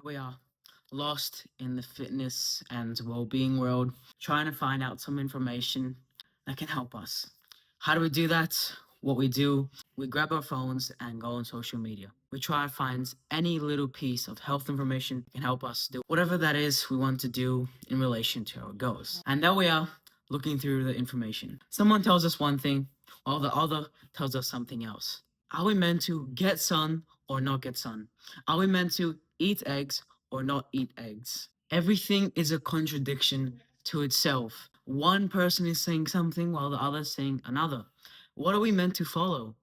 We are lost in the fitness and well-being world, trying to find out some information that can help us. How do we do that? What we do, we grab our phones and go on social media. We try to find any little piece of health information that can help us do whatever that is we want to do in relation to our goals. And there we are, looking through the information. Someone tells us one thing, while the other tells us something else. Are we meant to get sun or not get sun? Are we meant to eat eggs or not eat eggs? Everything is a contradiction to itself. One person is saying something while the other is saying another. What are we meant to follow?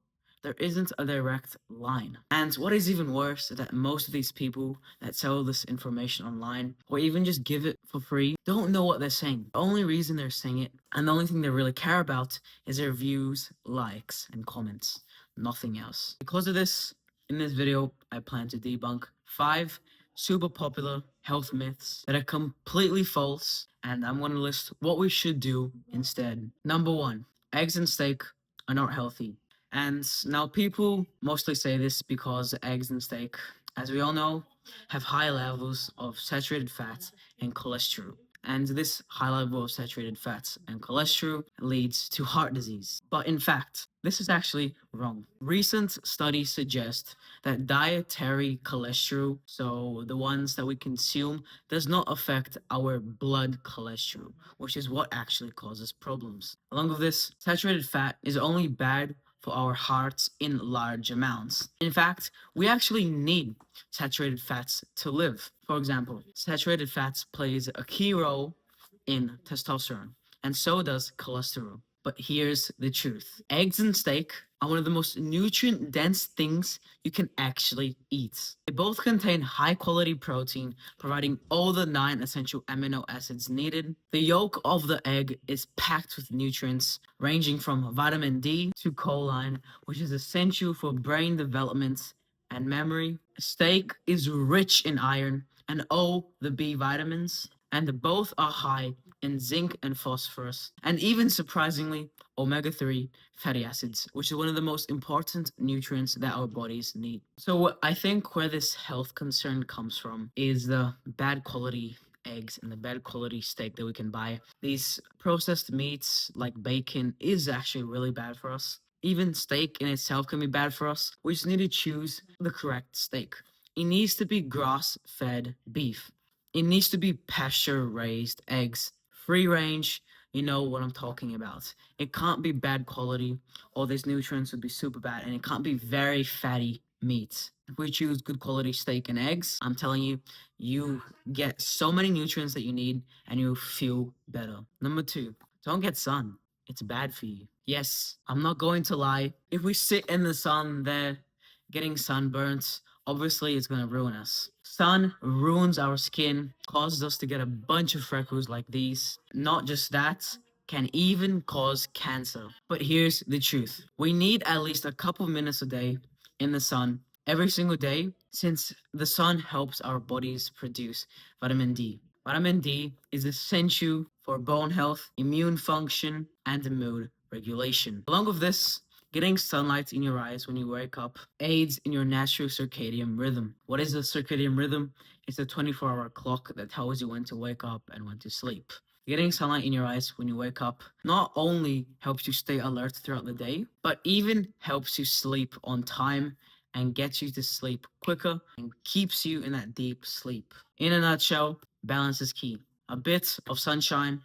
There isn't a direct line. And what is even worse is that most of these people that sell this information online or even just give it for free don't know what they're saying. The only reason they're saying it and the only thing they really care about is their views, likes, and comments. Nothing else. Because of this, in this video, I plan to debunk 5 super popular health myths that are completely false, and I'm going to list what we should do instead. Number 1, eggs and steak are not healthy. And now people mostly say this because eggs and steak, as we all know, have high levels of saturated fat and cholesterol. And this high level of saturated fats and cholesterol leads to heart disease. But in fact, this is actually wrong. Recent studies suggest that dietary cholesterol, so the ones that we consume, does not affect our blood cholesterol, which is what actually causes problems. Along with this, saturated fat is only bad for our hearts in large amounts. In fact, we actually need saturated fats to live. For example, saturated fats plays a key role in testosterone, and so does cholesterol. But here's the truth. Eggs and steak are one of the most nutrient dense things you can actually eat. They both contain high quality protein, providing all the 9 essential amino acids needed. The yolk of the egg is packed with nutrients ranging from vitamin D to choline, which is essential for brain development and memory. Steak is rich in iron and all the B vitamins, and both are high in zinc and phosphorus, and even surprisingly, omega 3 fatty acids, which is one of the most important nutrients that our bodies need. So, I think where this health concern comes from is the bad quality eggs and the bad quality steak that we can buy. These processed meats like bacon is actually really bad for us. Even steak in itself can be bad for us. We just need to choose the correct steak. It needs to be grass fed beef. It needs to be pasture raised eggs, free range. You know what I'm talking about. It can't be bad quality. All these nutrients would be super bad, and it can't be very fatty meat. If we choose good quality steak and eggs, I'm telling you, you get so many nutrients that you need and you feel better. Number 2, don't get sun. It's bad for you. Yes, I'm not going to lie. If we sit in the sun there getting sunburnt, obviously it's going to ruin us. Sun ruins our skin, causes us to get a bunch of freckles like these. Not just that, can even cause cancer. But here's the truth. We need at least a couple minutes a day in the sun every single day, since the sun helps our bodies produce vitamin D. Vitamin D is essential for bone health, immune function, and mood regulation. Along with this, getting sunlight in your eyes when you wake up aids in your natural circadian rhythm. What is a circadian rhythm? It's a 24-hour clock that tells you when to wake up and when to sleep. Getting sunlight in your eyes when you wake up not only helps you stay alert throughout the day, but even helps you sleep on time and gets you to sleep quicker and keeps you in that deep sleep. In a nutshell, balance is key. A bit of sunshine,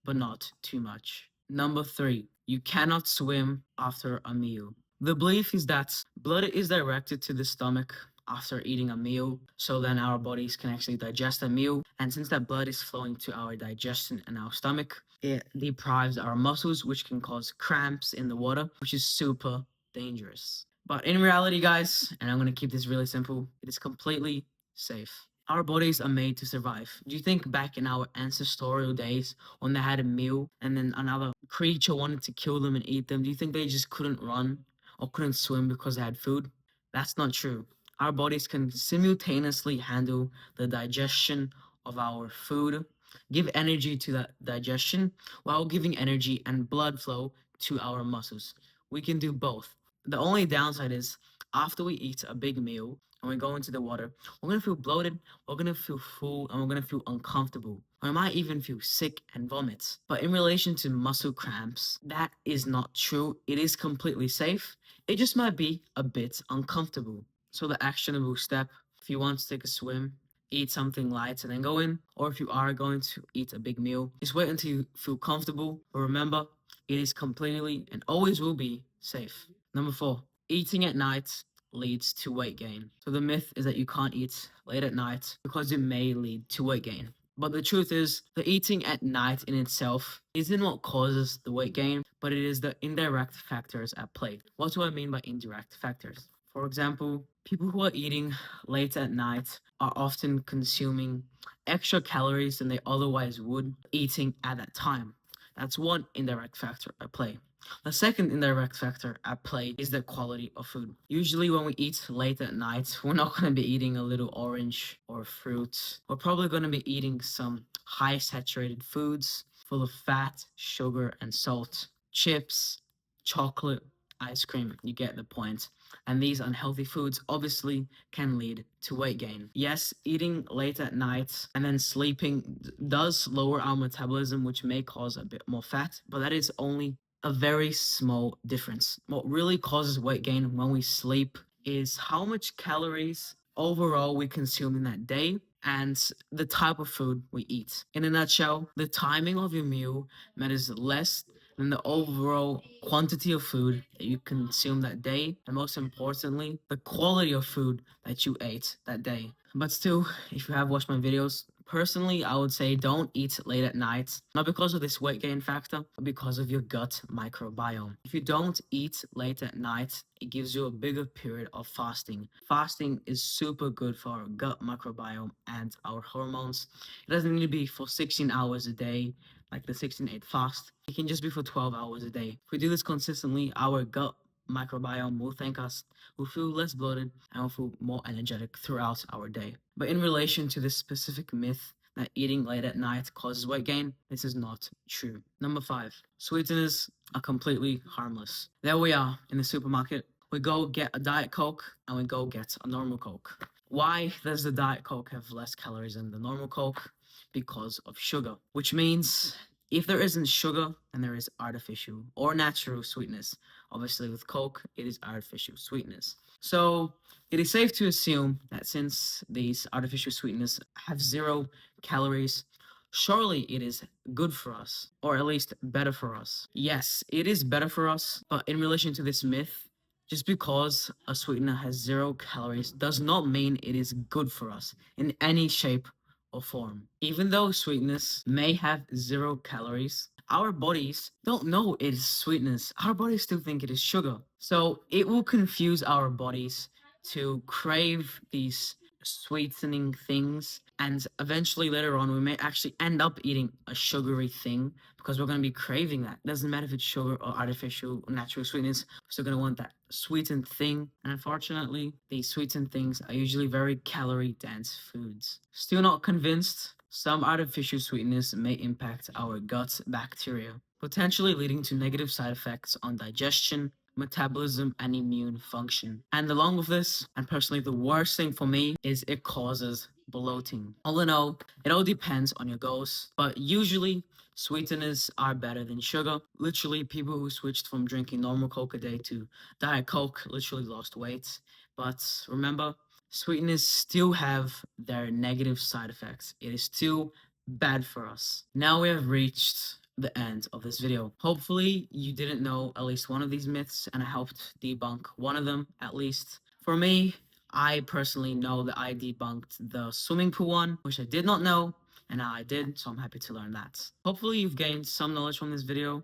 but not too much. Number 3, you cannot swim after a meal. The belief is that blood is directed to the stomach after eating a meal, so then our bodies can actually digest a meal. And since that blood is flowing to our digestion and our stomach, it deprives our muscles, which can cause cramps in the water, which is super dangerous. But in reality, guys, and I'm going to keep this really simple, it is completely safe. Our bodies are made to survive. Do you think back in our ancestral days when they had a meal and then another creature wanted to kill them and eat them? Do you think they just couldn't run or couldn't swim because they had food? That's not true. Our bodies can simultaneously handle the digestion of our food, give energy to that digestion while giving energy and blood flow to our muscles. We can do both. The only downside is after we eat a big meal, and we go into the water, we're gonna feel bloated, we're gonna feel full, and we're gonna feel uncomfortable. Or I might even feel sick and vomit. But in relation to muscle cramps, that is not true. It is completely safe. It just might be a bit uncomfortable. So the actionable step, if you want to take a swim, eat something light and then go in, or if you are going to eat a big meal, just wait until you feel comfortable. But remember, it is completely and always will be safe. Number 4, eating at night leads to weight gain. So the myth is that you can't eat late at night because it may lead to weight gain. But the truth is, the eating at night in itself isn't what causes the weight gain, but it is the indirect factors at play. What do I mean by indirect factors? For example, people who are eating late at night are often consuming extra calories than they otherwise would eating at that time. That's one indirect factor at play. The second indirect factor at play is the quality of food. Usually, when we eat late at night, we're not going to be eating a little orange or fruit. We're probably going to be eating some high saturated foods full of fat, sugar, and salt, chips, chocolate, ice cream. You get the point. And these unhealthy foods obviously can lead to weight gain. Yes, eating late at night and then sleeping does lower our metabolism, which may cause a bit more fat, but that is only a very small difference. What really causes weight gain when we sleep is how much calories overall we consume in that day and the type of food we eat. In a nutshell, the timing of your meal matters less than the overall quantity of food that you consume that day, and most importantly, the quality of food that you ate that day. But still, if you have watched my videos, personally, I would say don't eat late at night, not because of this weight gain factor, but because of your gut microbiome. If you don't eat late at night, it gives you a bigger period of fasting. Fasting is super good for our gut microbiome and our hormones. It doesn't need to be for 16 hours a day, like the 16-8 fast. It can just be for 12 hours a day. If we do this consistently, our gut microbiome will thank us. We'll feel less bloated and we'll feel more energetic throughout our day. But in relation to this specific myth that eating late at night causes weight gain, this is not true. Number 5, sweeteners are completely harmless. There we are in the supermarket. We go get a Diet Coke and we go get a normal Coke. Why does the Diet Coke have less calories than the normal Coke? Because of sugar, which means if there isn't sugar, then there is artificial or natural sweetness. Obviously, with Coke, it is artificial sweetness. So it is safe to assume that since these artificial sweeteners have 0 calories, surely it is good for us, or at least better for us. Yes, it is better for us, but in relation to this myth, just because a sweetener has 0 calories does not mean it is good for us in any shape or form. Even though sweetness may have 0 calories, our bodies don't know it is sweetness. Our bodies still think it is sugar. So it will confuse our bodies to crave these sweetening things. And eventually, later on, we may actually end up eating a sugary thing because we're going to be craving that. It doesn't matter if it's sugar or artificial or natural sweetness, we're still going to want that sweetened thing. And unfortunately, these sweetened things are usually very calorie dense foods. Still not convinced? Some artificial sweeteners may impact our gut bacteria, potentially leading to negative side effects on digestion, metabolism, and immune function. And along with this, and personally the worst thing for me, is it causes bloating. All in all, it all depends on your goals, but usually sweeteners are better than sugar. Literally, people who switched from drinking normal Coke a day to Diet Coke literally lost weight. But remember, sweeteners still have their negative side effects. It is still bad for us. Now we have reached the end of this video. Hopefully you didn't know at least one of these myths and I helped debunk one of them at least. For me, I personally know that I debunked the swimming pool one, which I did not know, and now I did, so I'm happy to learn that. Hopefully you've gained some knowledge from this video.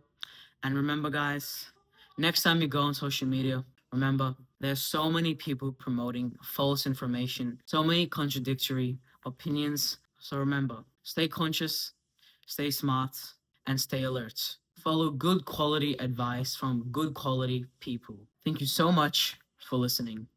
And remember guys, next time you go on social media, remember, there's so many people promoting false information, so many contradictory opinions. So remember, stay conscious, stay smart, and stay alert. Follow good quality advice from good quality people. Thank you so much for listening.